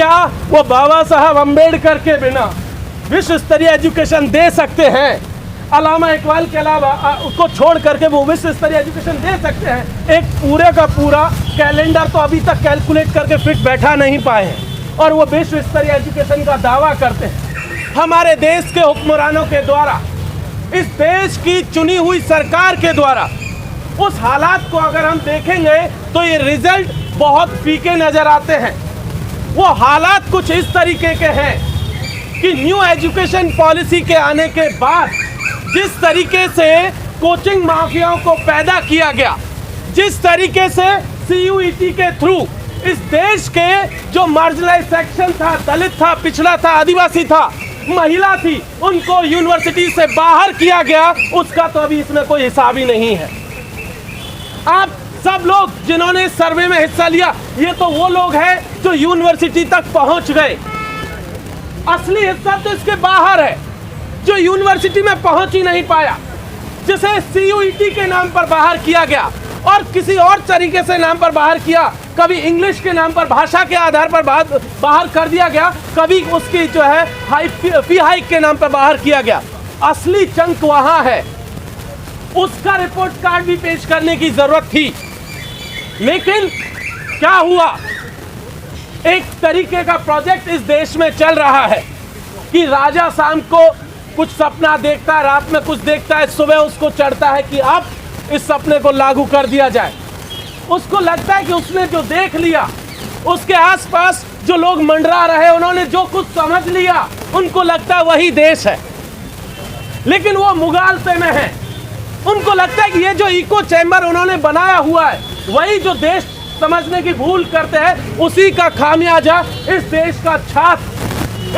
क्या वो बाबा साहब अम्बेडकर के बिना विश्व स्तरीय एजुकेशन दे सकते हैं? अल्लामा इकबाल के अलावा उसको छोड़ करके वो विश्व स्तरीय एजुकेशन दे सकते हैं? एक पूरे का पूरा कैलेंडर तो अभी तक कैलकुलेट करके फिट बैठा नहीं पाए हैं और वो विश्व स्तरीय एजुकेशन का दावा करते हैं। हमारे देश के हुक्मरानों के द्वारा, इस देश की चुनी हुई सरकार के द्वारा उस हालात को अगर हम देखेंगे तो ये रिजल्ट बहुत फीके नजर आते हैं। वो हालात कुछ इस तरीके के हैं कि न्यू एजुकेशन पॉलिसी के आने के बाद जिस तरीके से कोचिंग माफियाओं को पैदा किया गया, जिस तरीके से CUET के थ्रू इस देश के जो मार्जिनलाइज सेक्शन था, दलित था, पिछड़ा था, आदिवासी था, महिला थी, उनको यूनिवर्सिटी से बाहर किया गया, उसका तो अभी इसमें कोई हिसाब ही नहीं है। आप सब लोग जिन्होंने इस सर्वे में हिस्सा लिया, ये तो वो लोग हैं जो यूनिवर्सिटी तक पहुंच गए। असली हिस्सा तो इसके बाहर है, जो यूनिवर्सिटी में पहुंच ही नहीं पाया, जिसे CUET के नाम पर बाहर किया गया और किसी और तरीके से नाम पर बाहर किया। कभी इंग्लिश के नाम पर, भाषा के आधार पर बाहर कर दिया गया, कभी उसकी जो है फी हाइक के नाम पर बाहर किया गया। असली चंक वहां है, उसका रिपोर्ट कार्ड भी पेश करने की जरूरत थी। लेकिन क्या हुआ, एक तरीके का प्रोजेक्ट इस देश में चल रहा है कि राजा शाम को कुछ सपना देखता है, रात में कुछ देखता है, सुबह उसको चढ़ता है कि अब इस सपने को लागू कर दिया जाए। उसको लगता है कि उसने जो देख लिया, उसके आसपास जो लोग मंडरा रहे, उन्होंने जो कुछ समझ लिया, उनको लगता है वही देश है। लेकिन वो मुगालते में है, उनको लगता है कि ये जो इको चैम्बर उन्होंने बनाया हुआ है, वही जो देश समझने की भूल करते हैं, उसी का खामियाजा इस देश का छात्र,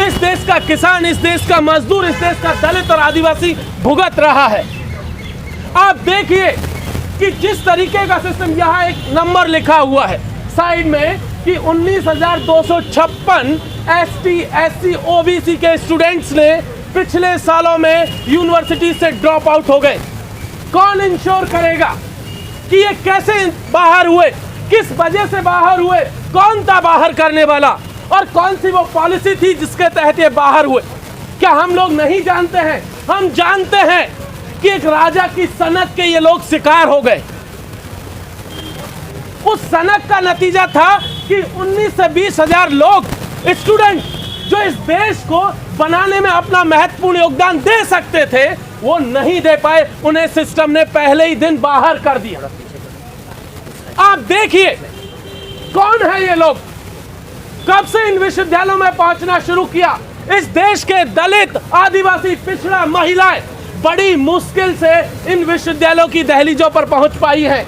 इस देश का किसान, इस देश का मजदूर, इस देश का दलित और आदिवासी भुगत रहा है। आप देखिए कि जिस तरीके का सिस्टम, यहाँ एक नंबर लिखा हुआ है साइड में कि 19,256 ST, SC, OBC के स्टूडेंट्स ने पिछले सालों में यूनिवर्सिटी से ड्रॉप आउट हो गए। कौन इंश्योर करेगा कि ये कैसे बाहर हुए, किस वजह से बाहर हुए, कौन था बाहर करने वाला और कौन सी वो पॉलिसी थी जिसके तहत ये बाहर हुए? क्या हम लोग नहीं जानते हैं? हम जानते हैं कि एक राजा की सनक के ये लोग शिकार हो गए। उस सनक का नतीजा था कि 19 से 20 हजार लोग, स्टूडेंट, जो इस देश को बनाने में अपना महत्वपूर्ण योगदान दे सकते थे, वो नहीं दे पाए। उन्हें सिस्टम ने पहले ही दिन बाहर कर दिया। आप देखिए कौन है ये लोग, कब से इन विश्वविद्यालयों में पहुंचना शुरू किया। इस देश के दलित, आदिवासी, पिछड़ा, महिलाएं बड़ी मुश्किल से इन विश्वविद्यालयों की दहलीजों पर पहुंच पाई हैं।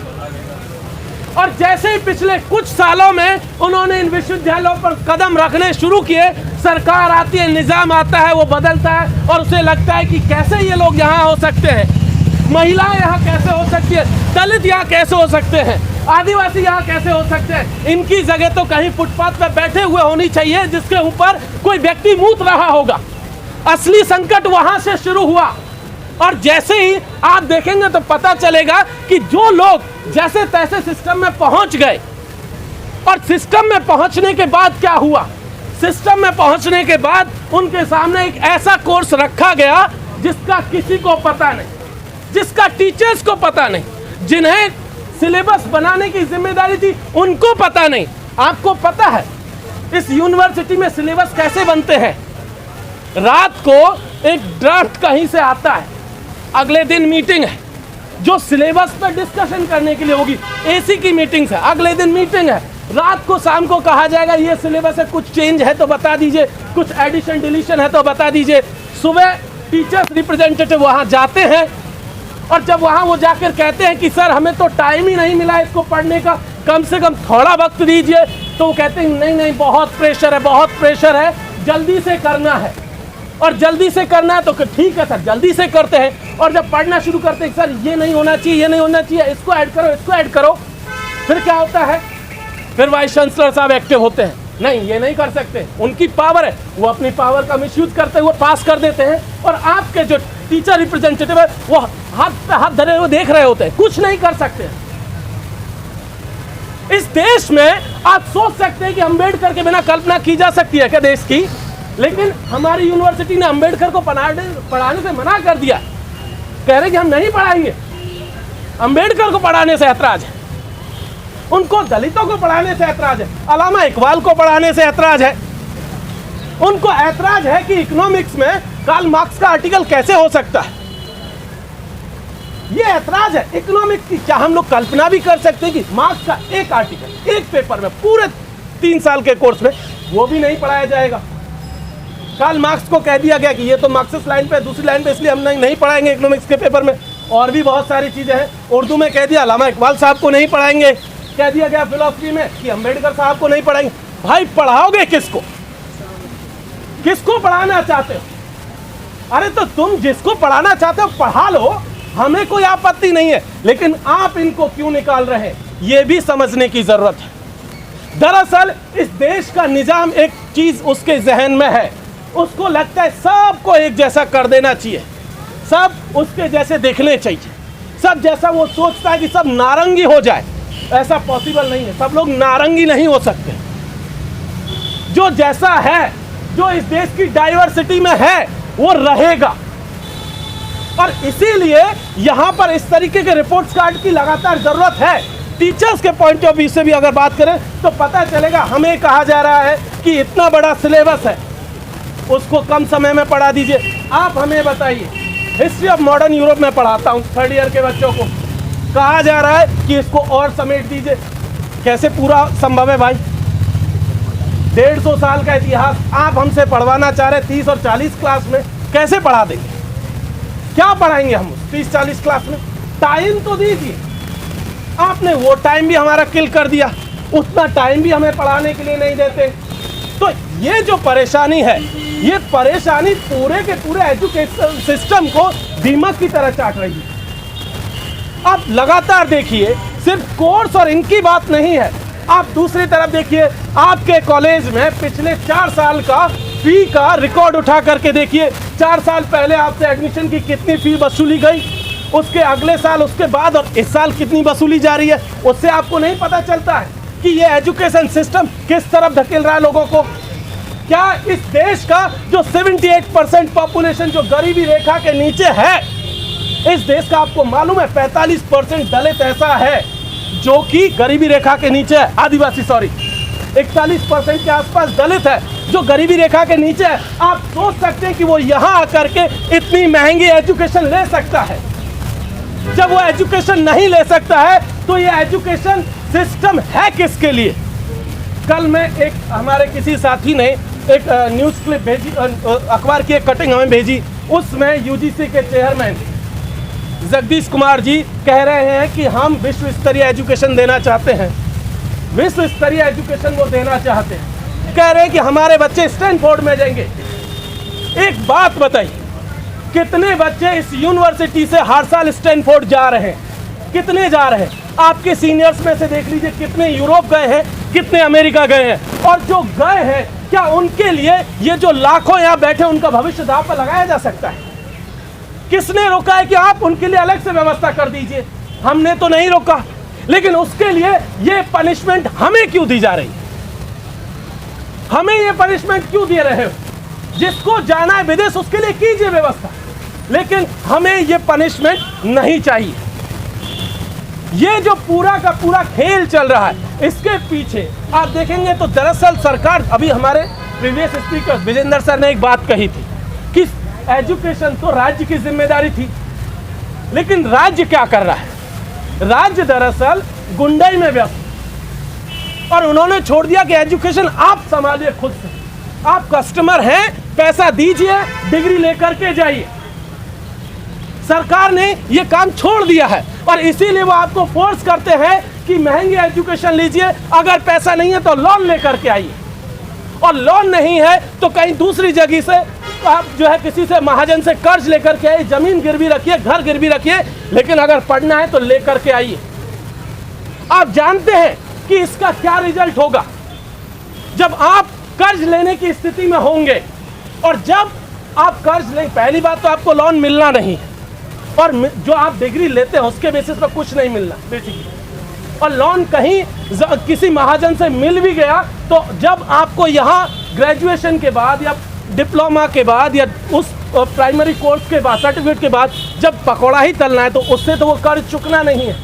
और जैसे ही पिछले कुछ सालों में उन्होंने इन विश्वविद्यालयों पर कदम रखने शुरू किए, सरकार आती है, निजाम आता है, वो बदलता है और उसे लगता है कि कैसे ये लोग यहाँ हो सकते हैं, महिलाएं यहाँ कैसे हो सकती है, दलित यहाँ कैसे हो सकते हैं, आदिवासी यहाँ कैसे हो सकते हैं। इनकी जगह तो कहीं फुटपाथ पर बैठे हुए होनी चाहिए जिसके ऊपर कोई व्यक्ति मूत रहा होगा। असली संकट वहां से शुरू हुआ। और जैसे ही आप देखेंगे तो पता चलेगा कि जो लोग जैसे तैसे सिस्टम में पहुंच गए, और सिस्टम में पहुंचने के बाद क्या हुआ, सिस्टम में पहुंचने के बाद उनके सामने एक ऐसा कोर्स रखा गया जिसका किसी को पता नहीं, जिसका टीचर्स को पता नहीं, जिन्हें सिलेबस बनाने की जिम्मेदारी थी उनको पता नहीं। आपको पता है इस यूनिवर्सिटी में सिलेबस कैसे बनते हैं? रात को एक ड्राफ्ट कहीं से आता है, अगले दिन मीटिंग है जो सिलेबस पर डिस्कशन करने के लिए होगी, AC की मीटिंग है, अगले दिन मीटिंग है, रात को शाम को कहा जाएगा ये सिलेबस है, कुछ चेंज है तो बता दीजिए, कुछ एडिशन डिलीशन है तो बता दीजिए। सुबह टीचर्स रिप्रेजेंटेटिव वहां जाते हैं और जब वहां वो जाकर कहते हैं कि सर हमें तो टाइम ही नहीं मिला इसको पढ़ने का, कम से कम थोड़ा वक्त दीजिए, तो वो कहते हैं नहीं नहीं बहुत प्रेशर है, बहुत प्रेशर है, जल्दी से करना है। और जल्दी से करना है तो ठीक है सर जल्दी से करते हैं। और जब पढ़ना शुरू करते हैं सर ये नहीं होना चाहिए, ये नहीं होना चाहिए, इसको ऐड करो, इसको ऐड करो, फिर क्या होता है, फिर वाइस चांसलर साहब एक्टिव होते हैं, नहीं ये नहीं कर सकते, उनकी पावर है, वो अपनी पावर का मिसयूज करते हुए पास कर देते हैं। और आपके जो टीचर रिप्रेजेंटेटिव है वो हाथ पे हाथ धरे हुए देख रहे होते हैं, कुछ नहीं कर सकते। इस देश में आप सोच सकते हैं कि अंबेडकर के बिना कल्पना की जा सकती है क्या देश की? लेकिन हमारी यूनिवर्सिटी ने अंबेडकर को पढ़ाने से मना कर दिया। कह रहे कि हम नहीं पढ़ाएंगे। अंबेडकर को पढ़ाने से ऐतराज है, उनको दलितों को पढ़ाने से ऐतराज है, अलामा इकबाल को पढ़ाने से ऐतराज है। उनको ऐतराज है कि इकोनॉमिक्स में कार्ल मार्क्स का आर्टिकल कैसे हो सकता है। ये ऐतराज है इकोनॉमिक्स की। क्या हम लोग कल्पना भी कर सकते हैं कि मार्क्स का एक आर्टिकल एक पेपर में पूरे 3 साल के कोर्स में वो भी नहीं पढ़ाया जाएगा? कार्ल मार्क्स को कह दिया गया कि ये तो मार्क्सिस्ट लाइन पे, दूसरी लाइन पे, इसलिए हम नहीं पढ़ाएंगे इकोनॉमिक्स के पेपर में। और भी बहुत सारी चीजें हैं। उर्दू में कह दिया अलामा इकबाल साहब को नहीं पढ़ाएंगे। कह दिया गया फिलॉसफी में कि अंबेडकर साहब को नहीं पढ़ाएंगे। भाई पढ़ाओगे किसको? किसको पढ़ाना चाहते हो? अरे तो तुम जिसको पढ़ाना चाहते हो पढ़ा लो, हमें कोई आपत्ति नहीं है, लेकिन आप इनको क्यों निकाल रहे हैं ये भी समझने की जरूरत है। दरअसल इस देश का निजाम एक चीज उसके जहन में है, उसको लगता है सबको एक जैसा कर देना चाहिए, सब उसके जैसे देखने चाहिए, सब जैसा वो सोचता है कि सब नारंगी हो जाए। ऐसा पॉसिबल नहीं है, सब लोग नारंगी नहीं हो सकते। जो जैसा है, जो इस देश की डाइवर्सिटी में है वो रहेगा। और इसीलिए यहां पर इस तरीके के रिपोर्ट कार्ड की लगातार जरूरत है। टीचर्स के पॉइंट ऑफ व्यू से भी अगर बात करें तो पता चलेगा, हमें कहा जा रहा है कि इतना बड़ा सिलेबस है उसको कम समय में पढ़ा दीजिए। आप हमें बताइए, हिस्ट्री ऑफ मॉडर्न यूरोप में पढ़ाता हूँ 3rd ईयर के बच्चों को, कहा जा रहा है कि इसको और समेट दीजिए। कैसे पूरा संभव है भाई? 150 साल का इतिहास आप हमसे पढ़वाना चाह रहे 30 और 40 क्लास में, कैसे पढ़ा देंगे? क्या पढ़ाएंगे हम 30-40 क्लास में? टाइम तो दीजिए। आपने वो टाइम भी हमारा किल कर दिया, उतना टाइम भी हमें पढ़ाने के लिए नहीं देते। तो ये जो परेशानी है, ये परेशानी पूरे के पूरे एजुकेशन सिस्टम को दीमक की तरह चाट रही है। आप लगातार देखिए, सिर्फ कोर्स और इनकी बात नहीं है, आप दूसरी तरफ देखिए, आपके कॉलेज में पिछले 4 साल का फी का रिकॉर्ड उठा करके देखिए। 4 साल पहले आपसे एडमिशन की कितनी फी वसूली गई, उसके अगले साल, उसके बाद और इस साल कितनी वसूली जा रही है, उससे आपको नहीं पता चलता है कि ये एजुकेशन सिस्टम किस तरफ धकेल रहा है लोगों को। क्या इस देश का जो 78% पॉपुलेशन जो गरीबी रेखा के नीचे है, इस देश का आपको मालूम है 45% दलित ऐसा है जो कि गरीबी रेखा के नीचे है, आदिवासी 41% के आसपास दलित है जो गरीबी रेखा के नीचे है। आप सोच सकते हैं कि वो यहाँ आकर के इतनी महंगी एजुकेशन ले सकता है। जब वो एजुकेशन नहीं ले सकता है तो ये एजुकेशन सिस्टम है किसके लिए? कल मैं एक हमारे किसी साथी ने एक न्यूज़ क्लिप भेजी, अखबार की एक कटिंग हमें भेजी, उसमें यूजीसी के चेयरमैन जगदीश कुमार जी कह रहे हैं कि हम विश्व स्तरीय एजुकेशन देना चाहते हैं, विश्व स्तरीय एजुकेशन वो देना चाहते हैं। कह रहे हैं कि हमारे बच्चे स्टैनफोर्ड में जाएंगे। एक बात बताइए, कितने बच्चे इस यूनिवर्सिटी से हर साल स्टैनफोर्ड जा रहे हैं? कितने जा रहे हैं? आपके सीनियर्स में से देख लीजिए, कितने यूरोप गए हैं, कितने अमेरिका गए हैं। और जो गए हैं, क्या उनके लिए ये जो लाखों यहाँ बैठे उनका भविष्य दांव पर लगाया जा सकता है? किसने रोका है कि आप उनके लिए अलग से व्यवस्था कर दीजिए? हमने तो नहीं रोका, लेकिन उसके लिए ये पनिशमेंट हमें क्यों दी जा रही है? हमें ये पनिशमेंट क्यों दे रहे हो? जिसको जाना है विदेश उसके लिए कीजिए व्यवस्था, लेकिन हमें ये पनिशमेंट नहीं चाहिए। ये जो पूरा का पूरा खेल चल रहा है, इसके पीछे आप देखेंगे तो दरअसल सरकार, अभी हमारे प्रीवियस स्पीकर विजेंद्र सर ने एक बात कही थी कि एजुकेशन तो राज्य की जिम्मेदारी थी, लेकिन राज्य क्या कर रहा है? राज्य दरअसल गुंडाई में व्यस्त, और उन्होंने छोड़ दिया कि एजुकेशन आप संभालिए खुद से। आप कस्टमर हैं, पैसा दीजिए, डिग्री लेकर के जाइए। सरकार ने ये काम छोड़ दिया है और इसीलिए वो आपको फोर्स करते हैं कि महंगी एजुकेशन लीजिए, अगर पैसा नहीं है तो लोन लेकर के आइए, और लोन नहीं है तो कहीं दूसरी जगह से आप जो है किसी से महाजन से कर्ज लेकर के आइए, जमीन गिरवी रखिए, घर गिरवी रखिए, लेकिन अगर पढ़ना है तो लेकर के आइए। आप जानते हैं कि इसका क्या रिजल्ट होगा जब आप कर्ज लेने की स्थिति में होंगे। और जब आप कर्ज लें, पहली बात तो आपको लोन मिलना नहीं है, और जो आप डिग्री लेते हैं उसके बेसिस पर कुछ नहीं मिलना बेसिकली। और लोन कहीं किसी महाजन से मिल भी गया तो जब आपको यहाँ ग्रेजुएशन के बाद या डिप्लोमा के बाद या उस प्राइमरी कोर्स के बाद सर्टिफिकेट के बाद जब पकौड़ा ही तलना है तो उससे तो वो कर्ज चुकना नहीं है।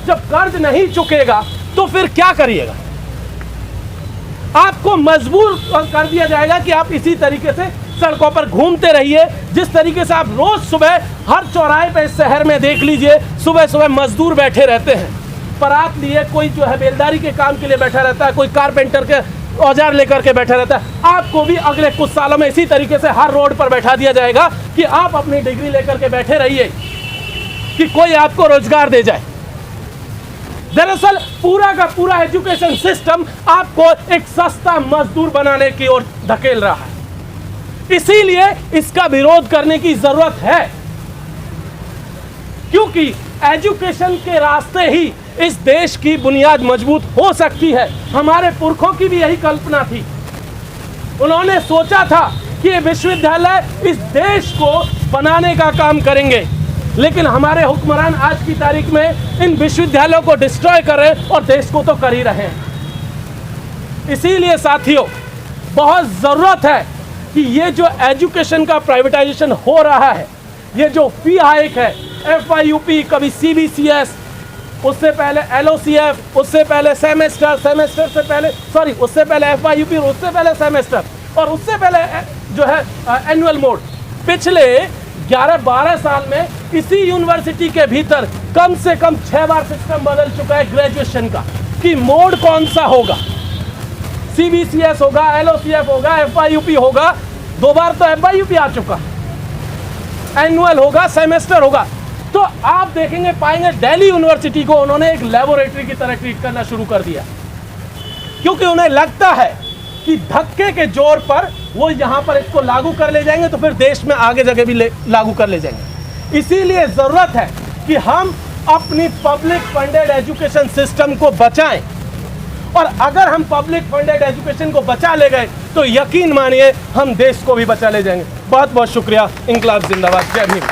जब कर्ज नहीं चुकेगा तो फिर क्या करिएगा? आपको मजबूर कर दिया जाएगा कि आप इसी तरीके से सड़कों पर घूमते रहिए, जिस तरीके से आप रोज सुबह हर चौराहे पे इस शहर में देख लीजिए, सुबह सुबह मजदूर बैठे रहते हैं परात लिए, कोई जो है बेलदारी के काम के लिए बैठा रहता है, कोई कारपेंटर के औजार लेकर के बैठा रहता है। आपको भी अगले कुछ सालों में इसी तरीके से हर रोड पर बैठा दिया जाएगा कि आप अपनी डिग्री लेकर के बैठे रहिए कि कोई आपको रोजगार दे जाए। दरअसल पूरा का पूरा एजुकेशन सिस्टम आपको एक सस्ता मजदूर बनाने की ओर धकेल रहा है। इसीलिए इसका विरोध करने की जरूरत है, क्योंकि एजुकेशन के रास्ते ही इस देश की बुनियाद मजबूत हो सकती है। हमारे पुरखों की भी यही कल्पना थी। उन्होंने सोचा था कि ये विश्वविद्यालय इस देश को बनाने का काम करेंगे, लेकिन हमारे हुक्मरान आज की तारीख में इन विश्वविद्यालयों को डिस्ट्रॉय कर रहे हैं और देश को तो कर ही रहे हैं। इसीलिए साथियों, बहुत ज़रूरत है कि ये जो एजुकेशन का प्राइवेटाइजेशन हो रहा है, ये जो फी हाइक है, FIUP, कभी CBCS, उससे पहले LOCF, उससे पहले सेमेस्टर से पहले उससे पहले FIUP, उससे पहले सेमेस्टर और उससे पहले जो है एनुअल मोड, पिछले 11-12 साल में इसी यूनिवर्सिटी के भीतर कम से कम 6 बार सिस्टम बदल चुका है ग्रेजुएशन का कि मोड कौन सा होगा। CBCS होगा, LOCF होगा, FIUP होगा, 2 बार तो FIUP आ चुका, एनुअल होगा, सेमेस्टर होगा। तो आप देखेंगे पाएंगे दिल्ली यूनिवर्सिटी को उन्होंने एक लेबोरेटरी की तरह ट्रीट करना शुरू कर दिया, क्योंकि उन्हें लगता है कि धक्के के जोर पर वो यहाँ पर इसको लागू कर ले जाएंगे तो फिर देश में आगे जगह भी लागू कर ले जाएंगे। इसीलिए ज़रूरत है कि हम अपनी पब्लिक फंडेड एजुकेशन सिस्टम को बचाएं, और अगर हम पब्लिक फंडेड एजुकेशन को बचा ले गए तो यकीन मानिए हम देश को भी बचा ले जाएंगे। बहुत बहुत शुक्रिया। इंकलाब जिंदाबाद। जय भीम।